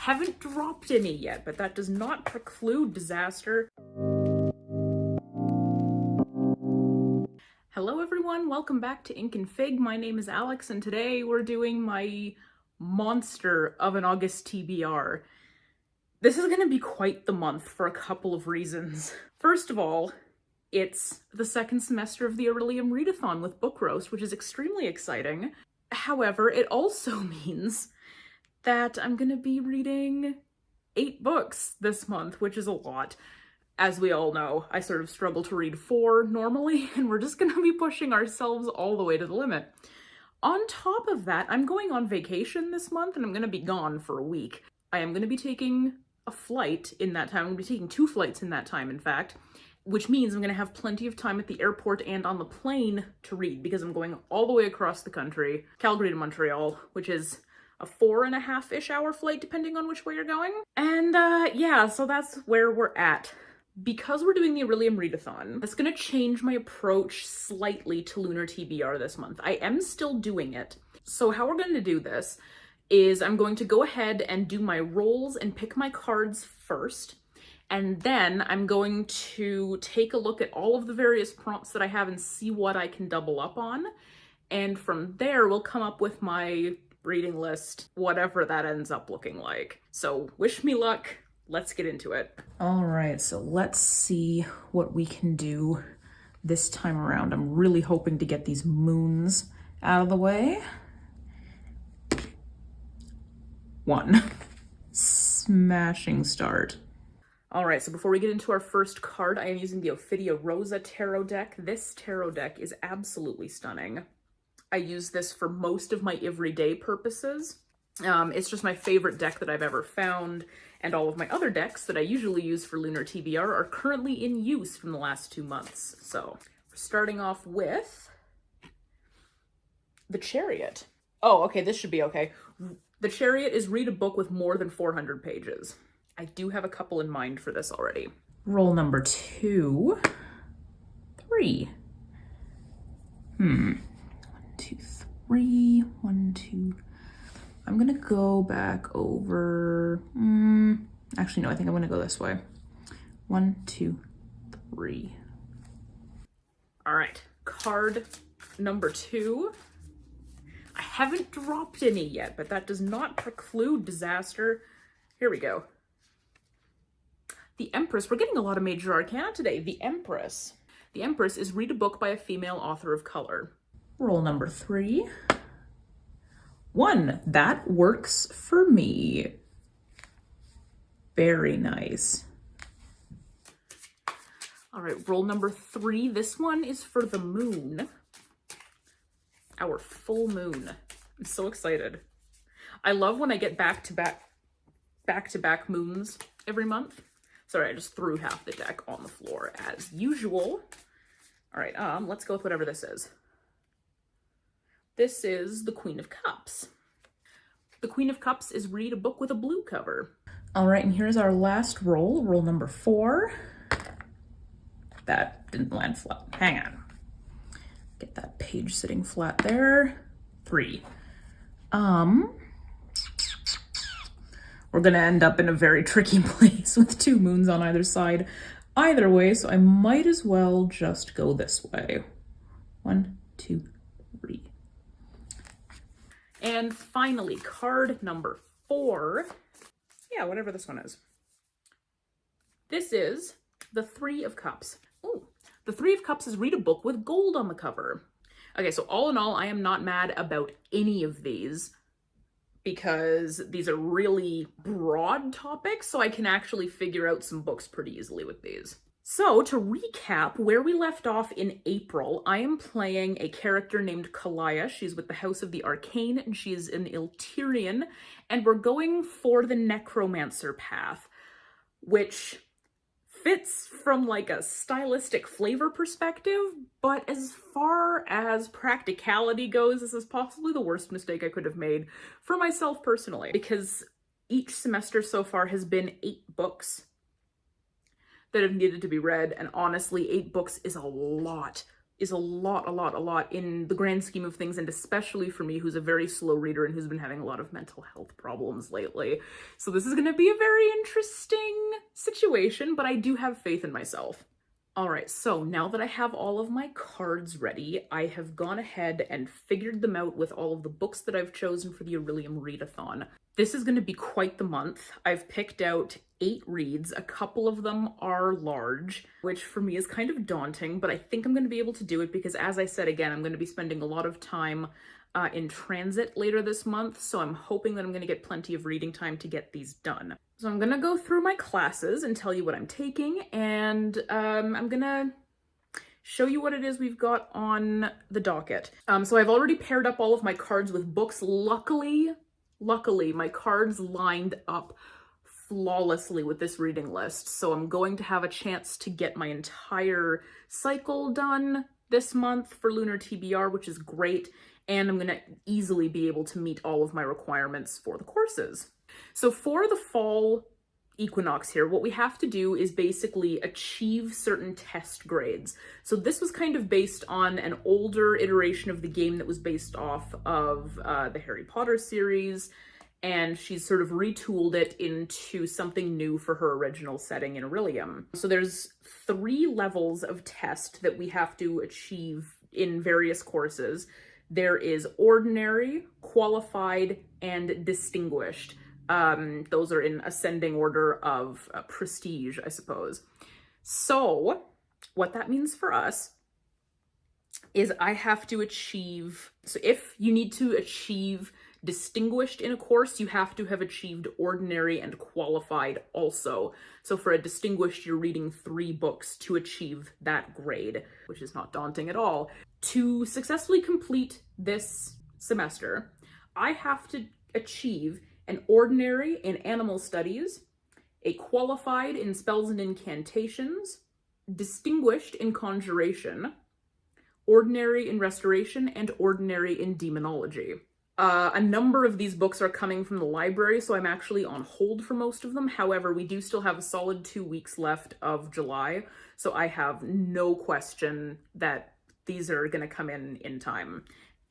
haven't dropped any yet, but that does not preclude disaster. Hello everyone, welcome back to Ink and Fig. My name is Alex, and today we're doing my monster of an August TBR. This is gonna be quite the month for a couple of reasons. First of all, it's the second semester of the Orilium Readathon with Book Roast, which is extremely exciting. However, it also means that I'm gonna be reading 8 books this month, which is a lot. As we all know, I sort of struggle to read 4 normally, and we're just gonna be pushing ourselves all the way to the limit. On top of that, I'm going on vacation this month, and I'm gonna be gone for a week. I am gonna be taking a flight in that time. I'm gonna be taking 2 flights in that time, in fact, which means I'm gonna have plenty of time at the airport and on the plane to read, because I'm going all the way across the country, Calgary to Montreal, which is a 4.5-ish hour flight, depending on which way you're going. And yeah, so that's where we're at. Because we're doing the Orilium Readathon, that's gonna change my approach slightly to Lunar TBR this month. I am still doing it. So how we're gonna do this is I'm going to go ahead and do my rolls and pick my cards first. And then I'm going to take a look at all of the various prompts that I have and see what I can double up on. And from there, we'll come up with my reading list, whatever that ends up looking like. So wish me luck. Let's get into it. All right, so let's see what we can do this time around. I'm really hoping to get these moons out of the way. 1. Smashing start. All right, so before we get into our first card, I am using the Ophidia Rosa tarot deck. This tarot deck is absolutely stunning. I use this for most of my everyday purposes. It's just my favorite deck that I've ever found, and all of my other decks that I usually use for Lunar TBR are currently in use from the last 2 months. So we're starting off with the Chariot. Oh, okay, this should be okay. The Chariot is read a book with more than 400 pages. I do have a couple in mind for this already. Roll number 2, 3. 1, 2, 3, 1, 2. I'm gonna go back over, actually no, I think I'm gonna go this way. 1, 2, 3. All right, card number 2. I haven't dropped any yet, but that does not preclude disaster. Here we go. The Empress. We're getting a lot of major arcana today. The Empress. The Empress is read a book by a female author of color. Roll number 3. 1. That works for me. Very nice. All right, roll number 3. This one is for the moon. Our full moon. I'm so excited. I love when I get back-to-back moons every month. Sorry, I just threw half the deck on the floor as usual. All right, let's go with whatever this is. This is the Queen of Cups. The Queen of Cups is read a book with a blue cover. All right, and here's our last roll, roll number 4. That didn't land flat. Hang on. Get that page sitting flat there. 3. We're gonna end up in a very tricky place with 2 moons on either side. Either way, so I might as well just go this way. 1, 2, 3. And finally, card number 4. Yeah, whatever this one is. This is the 3 of Cups. Ooh, the 3 of Cups is read a book with gold on the cover. Okay, so all in all, I am not mad about any of these because these are really broad topics, so I can actually figure out some books pretty easily with these. So to recap, where we left off in April, I am playing a character named Kalaya. She's with the House of the Arcane, and she is an Iltyrian, and we're going for the Necromancer path, which fits from like a stylistic flavor perspective, but as far as practicality goes, this is possibly the worst mistake I could have made for myself personally, because each semester so far has been 8 books that have needed to be read, and honestly, 8 books is a lot is a lot in the grand scheme of things, and especially for me, who's a very slow reader and who's been having a lot of mental health problems lately. So this is going to be a very interesting situation, but I do have faith in myself. All right, so now that I have all of my cards ready, I have gone ahead and figured them out with all of the books that I've chosen for the Orilium Readathon. This is going to be quite the month. I've picked out 8 reads. A couple of them are large, which for me is kind of daunting, but I think I'm going to be able to do it because, as I said again, I'm going to be spending a lot of time in transit later this month, so I'm hoping that I'm going to get plenty of reading time to get these done. So I'm going to go through my classes and tell you what I'm taking, and I'm going to show you what it is we've got on the docket. So I've already paired up all of my cards with books. Luckily, my cards lined up flawlessly with this reading list, so I'm going to have a chance to get my entire cycle done this month for Lunar TBR, which is great, and I'm going to easily be able to meet all of my requirements for the courses. So for the fall equinox here, what we have to do is basically achieve certain test grades. So this was kind of based on an older iteration of the game that was based off of the Harry Potter series, and she's sort of retooled it into something new for her original setting in Orilium. So there's 3 levels of test that we have to achieve in various courses. There is ordinary, qualified, and distinguished. Those are in ascending order of prestige, I suppose. So what that means for us is I have to achieve, so if you need to achieve distinguished in a course, you have to have achieved ordinary and qualified also. So for a distinguished, you're reading 3 books to achieve that grade, which is not daunting at all. To successfully complete this semester, I have to achieve an ordinary in animal studies, a qualified in spells and incantations, distinguished in conjuration, ordinary in restoration, and ordinary in demonology. A number of these books are coming from the library, so I'm actually on hold for most of them. However, we do still have a solid 2 weeks left of July, so I have no question that these are going to come in time,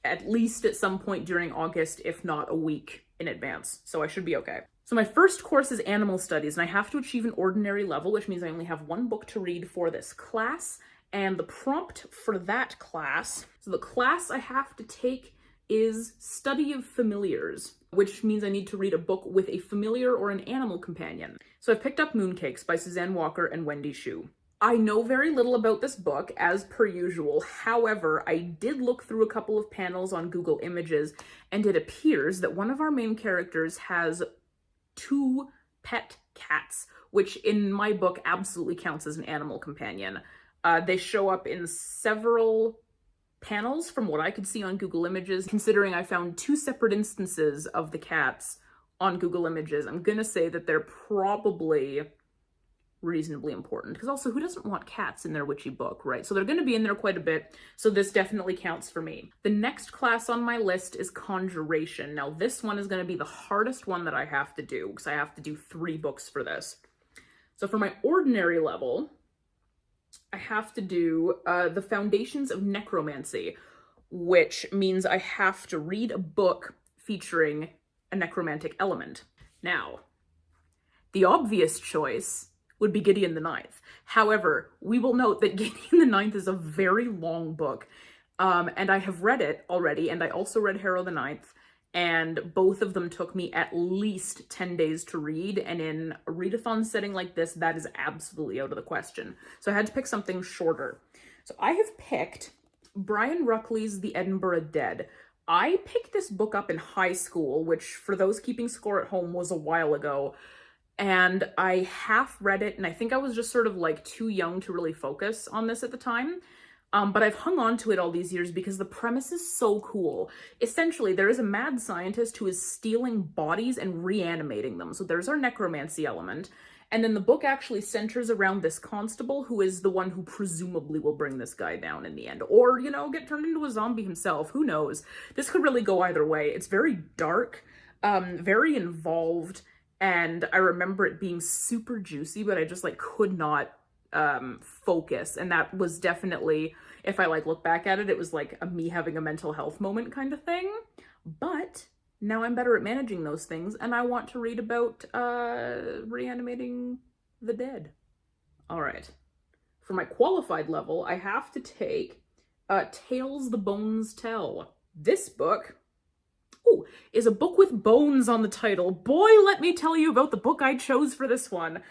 at least at some point during August, if not a week in advance, so I should be okay. So my first course is animal studies, and I have to achieve an ordinary level, which means I only have 1 book to read for this class, and the prompt for that class, so the class I have to take is Study of Familiars, which means I need to read a book with a familiar or an animal companion. So I've picked up Mooncakes by Suzanne Walker and Wendy Xu. I know very little about this book, as per usual. However, I did look through a couple of panels on Google Images, and it appears that one of our main characters has 2 pet cats, which in my book absolutely counts as an animal companion. They show up in several panels from what I could see on Google Images. Considering I found 2 separate instances of the cats on Google Images, I'm gonna say that they're probably reasonably important, because also, who doesn't want cats in their witchy book, right? So they're going to be in there quite a bit, so this definitely counts for me. The next class on my list is Conjuration. Now this one is going to be the hardest one that I have to do, because I have to do 3 books for this. So for my ordinary level, I have to do The Foundations of Necromancy, which means I have to read a book featuring a necromantic element. Now, the obvious choice would be Gideon the Ninth. However, we will note that Gideon the Ninth is a very long book, and I have read it already, and I also read Harrow the Ninth, and both of them took me at least 10 days to read, and in a readathon setting like this, that is absolutely out of the question. So I had to pick something shorter. So I have picked Brian Ruckley's The Edinburgh Dead. I picked this book up in high school, which for those keeping score at home was a while ago, and I half read it, and I think I was just sort of like too young to really focus on this at the time. But I've hung on to it all these years because the premise is so cool. Essentially, there is a mad scientist who is stealing bodies and reanimating them. So there's our necromancy element. And then the book actually centers around this constable who is the one who presumably will bring this guy down in the end. Or, you know, get turned into a zombie himself. Who knows? This could really go either way. It's very dark, very involved. And I remember it being super juicy, but I just like could not focus. And that was definitely, if I like look back at it, it was like a me having a mental health moment kind of thing. But now I'm better at managing those things, and I want to read about reanimating the dead. All right. For my qualified level, I have to take Tales the Bones Tell. This book, ooh, is a book with bones on the title. Boy, let me tell you about the book I chose for this one.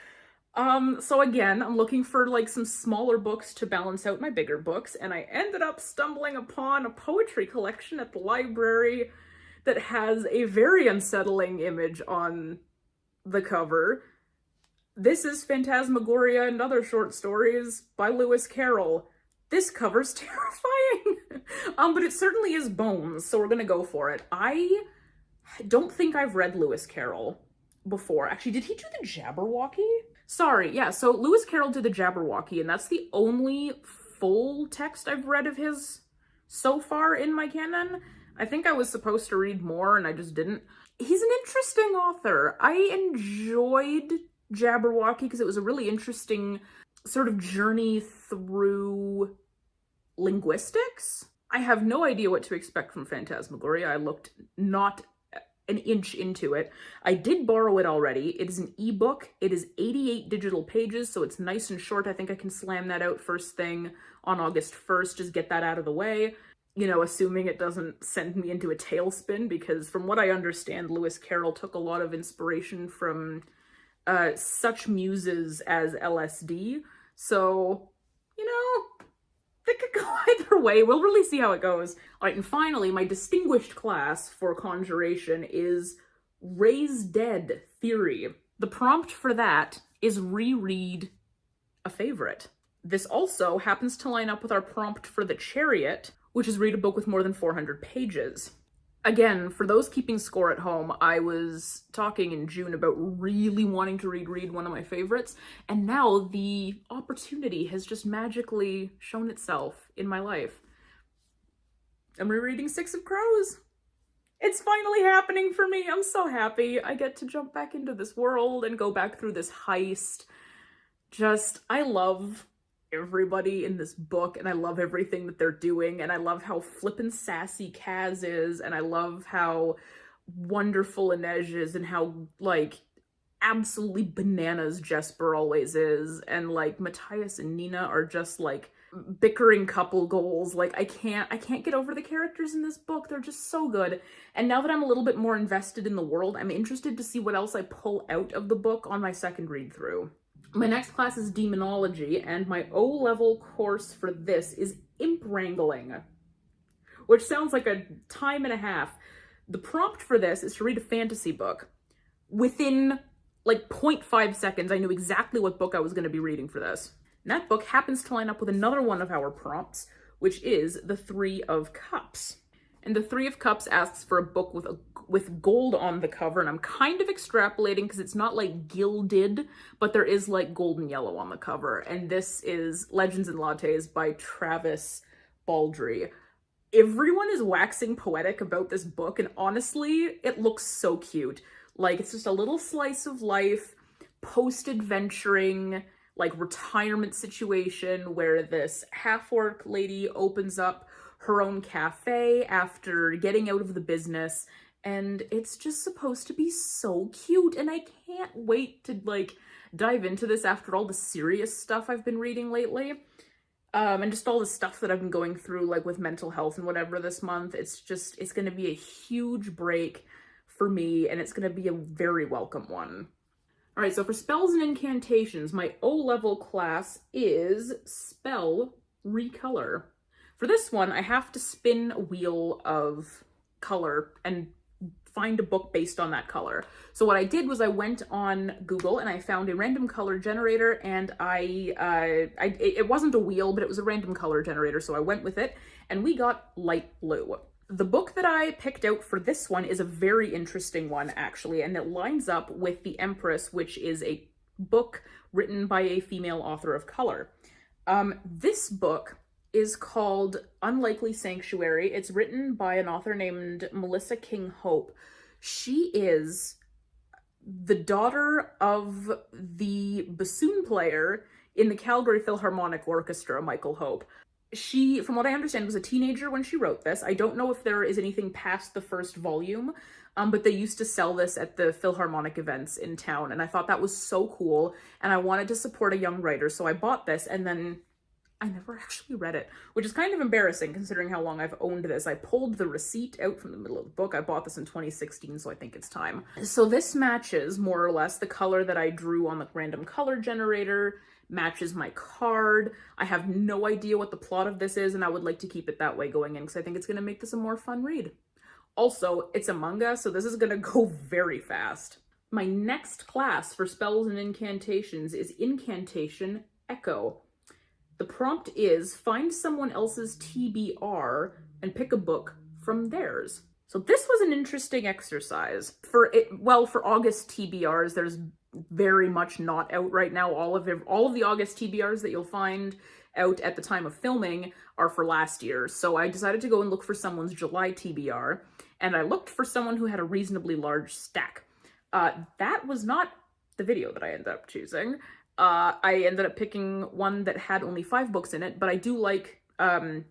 So again, I'm looking for like some smaller books to balance out my bigger books, and I ended up stumbling upon a poetry collection at the library that has a very unsettling image on the cover. This is Phantasmagoria and Other Short Stories by Lewis Carroll. This cover's terrifying. But it certainly is bones, so we're gonna go for it. I don't think I've read Lewis Carroll before. Actually, did he do the Jabberwocky? Sorry, yeah, so Lewis Carroll did the Jabberwocky, and that's the only full text I've read of his so far in my canon. I think I was supposed to read more, and I just didn't. He's an interesting author. I enjoyed Jabberwocky because it was a really interesting sort of journey through linguistics. I have no idea what to expect from Phantasmagoria. I looked not an inch into it. I did borrow it already. It is an ebook. It is 88 digital pages, so it's nice and short. I think I can slam that out first thing on August 1st, just get that out of the way. You know, assuming it doesn't send me into a tailspin, because from what I understand, Lewis Carroll took a lot of inspiration from such muses as LSD. So, you know, it could go either way. We'll really see how it goes. All right, and finally, my distinguished class for Conjuration is Raise Dead Theory. The prompt for that is reread a favorite. This also happens to line up with our prompt for The Chariot, which is read a book with more than 400 pages. Again, for those keeping score at home, I was talking in June about really wanting to read one of my favorites, and now the opportunity has just magically shown itself in my life. I'm rereading Six of Crows. It's finally happening for me. I'm so happy. I get to jump back into this world and go back through this heist. I love everybody in this book, and I love everything that they're doing, and I love how flippin' sassy Kaz is, and I love how wonderful Inej is, and how, like, absolutely bananas Jesper always is, and, like, Matthias and Nina are just, like, bickering couple goals. Like, I can't get over the characters in this book. They're just so good. And now that I'm a little bit more invested in the world, I'm interested to see what else I pull out of the book on my second read through. My next class is Demonology, and my O-level course for this is Imp Wrangling, which sounds like a time and a half. The prompt for this is to read a fantasy book. Within, like, 0.5 seconds, I knew exactly what book I was going to be reading for this. And that book happens to line up with another one of our prompts, which is The Three of Cups. And The Three of Cups asks for a book with gold on the cover, and I'm kind of extrapolating because it's not like gilded, but there is like gold and yellow on the cover. And this is Legends and Lattes by Travis Baldry. Everyone is waxing poetic about this book, and honestly, it looks so cute. Like, it's just a little slice of life, post-adventuring, like, retirement situation where this half-orc lady opens up her own cafe after getting out of the business, and it's just supposed to be so cute, and I can't wait to, like, dive into this after all the serious stuff I've been reading lately, and just all the stuff that I've been going through, like, with mental health and whatever this month. It's gonna be a huge break for me, and it's gonna be a very welcome one. All right, so for spells and incantations, my O-level class is Spell Recolor. For this one, I have to spin a wheel of color and find a book based on that color. So what I did was I went on Google and I found a random color generator, and it wasn't a wheel, but it was a random color generator, so I went with it, and we got light blue. The book that I picked out for this one is a very interesting one, actually, and it lines up with The Empress, which is a book written by a female author of color. This book is called Unlikely Sanctuary. It's written by an author named Melissa King Hope. She is the daughter of the bassoon player in the Calgary Philharmonic Orchestra, Michael Hope. She, from what I understand, was a teenager when she wrote this. I don't know if there is anything past the first volume, but they used to sell this at the Philharmonic events in town, and I thought that was so cool, and I wanted to support a young writer, so I bought this, and then I never actually read it, which is kind of embarrassing considering how long I've owned this. I pulled the receipt out from the middle of the book. I bought this in 2016, so I think it's time. So this matches, more or less, the color that I drew on the random color generator, matches my card. I have no idea what the plot of this is, and I would like to keep it that way going in, because I think it's going to make this a more fun read. Also, it's a manga, so this is going to go very fast. My next class for spells and incantations is Incantation Echo. The prompt is, find someone else's TBR and pick a book from theirs. So this was an interesting exercise. For August TBRs, there's very much not out right now. All of the August TBRs that you'll find out at the time of filming are for last year. So I decided to go and look for someone's July TBR, and I looked for someone who had a reasonably large stack. That was not the video that I ended up choosing. I ended up picking one that had only 5 books in it, but I do like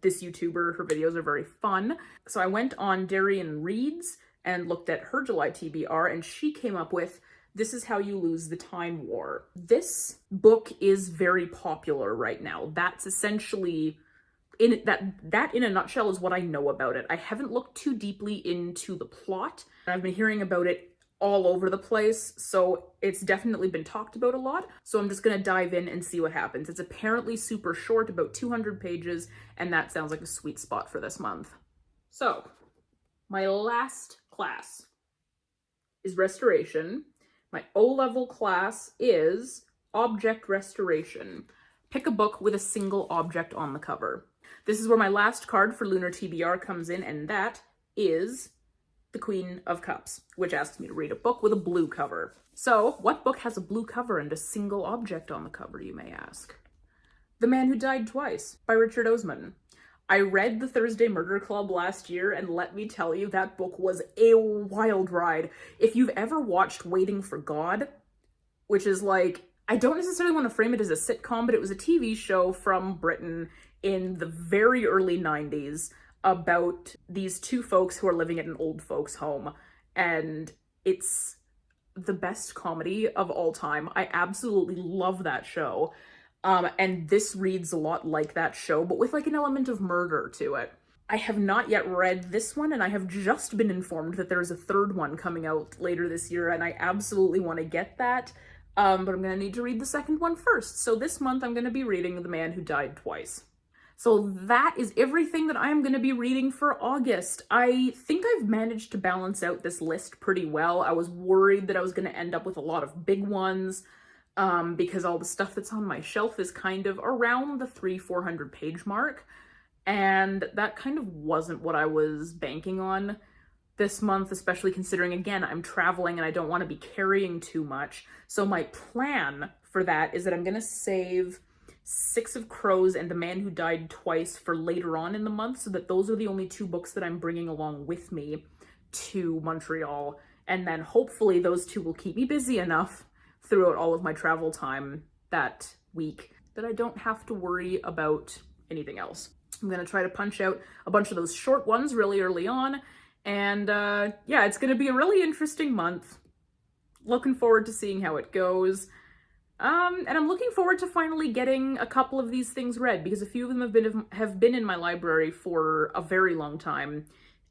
this YouTuber. Her videos are very fun. So I went on Darian Reads and looked at her July TBR, and she came up with This Is How You Lose the Time War. This book is very popular right now. That's essentially, that in a nutshell is what I know about it. I haven't looked too deeply into the plot. I've been hearing about it all over the place, so it's definitely been talked about a lot, so I'm just gonna dive in and see what happens. It's apparently super short, about 200 pages, and that sounds like a sweet spot for this month. So, my last class is Restoration. My O-level class is Object Restoration. Pick a book with a single object on the cover. This is where my last card for Lunar TBR comes in, and that is the Queen of Cups, which asks me to read a book with a blue cover. So, what book has a blue cover and a single object on the cover, you may ask? The Man Who Died Twice by Richard Osman. I read The Thursday Murder Club last year, and let me tell you, that book was a wild ride. If you've ever watched Waiting for God, which is like, I don't necessarily want to frame it as a sitcom, but it was a TV show from Britain in the very early 90s, about these two folks who are living at an old folks' home, and it's the best comedy of all time. I absolutely love that show, and this reads a lot like that show, but with like an element of murder to it. I have not yet read this one, and I have just been informed that there's a third one coming out later this year, and I absolutely want to get that, but I'm gonna need to read the second one first. So this month I'm gonna be reading The Man Who Died Twice. So that is everything that I'm going to be reading for August. I think I've managed to balance out this list pretty well. I was worried that I was going to end up with a lot of big ones because all the stuff that's on my shelf is kind of around the 300-400 page mark. And that kind of wasn't what I was banking on this month, especially considering, again, I'm traveling and I don't want to be carrying too much. So my plan for that is that I'm going to save Six of Crows and The Man Who Died Twice for later on in the month, so that those are the only 2 books that I'm bringing along with me to Montreal, and then hopefully those 2 will keep me busy enough throughout all of my travel time that week that I don't have to worry about anything else. I'm going to try to punch out a bunch of those short ones really early on, and yeah, it's going to be a really interesting month. Looking forward to seeing how it goes. And I'm looking forward to finally getting a couple of these things read, because a few of them have been in my library for a very long time,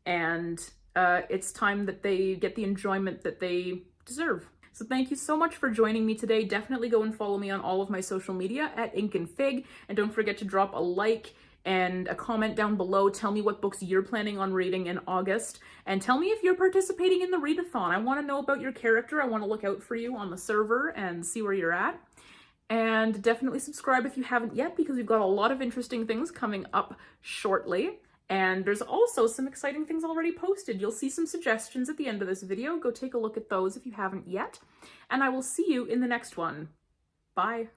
and it's time that they get the enjoyment that they deserve. So thank you so much for joining me today. Definitely go and follow me on all of my social media at Ink and Fig, and don't forget to drop a like and a comment down below. Tell me what books you're planning on reading in August, and tell me if you're participating in the Readathon. I want to know about your character. I want to look out for you on the server and see where you're at. And definitely subscribe if you haven't yet, because we've got a lot of interesting things coming up shortly. And there's also some exciting things already posted. You'll see some suggestions at the end of this video. Go take a look at those if you haven't yet. And I will see you in the next one. Bye.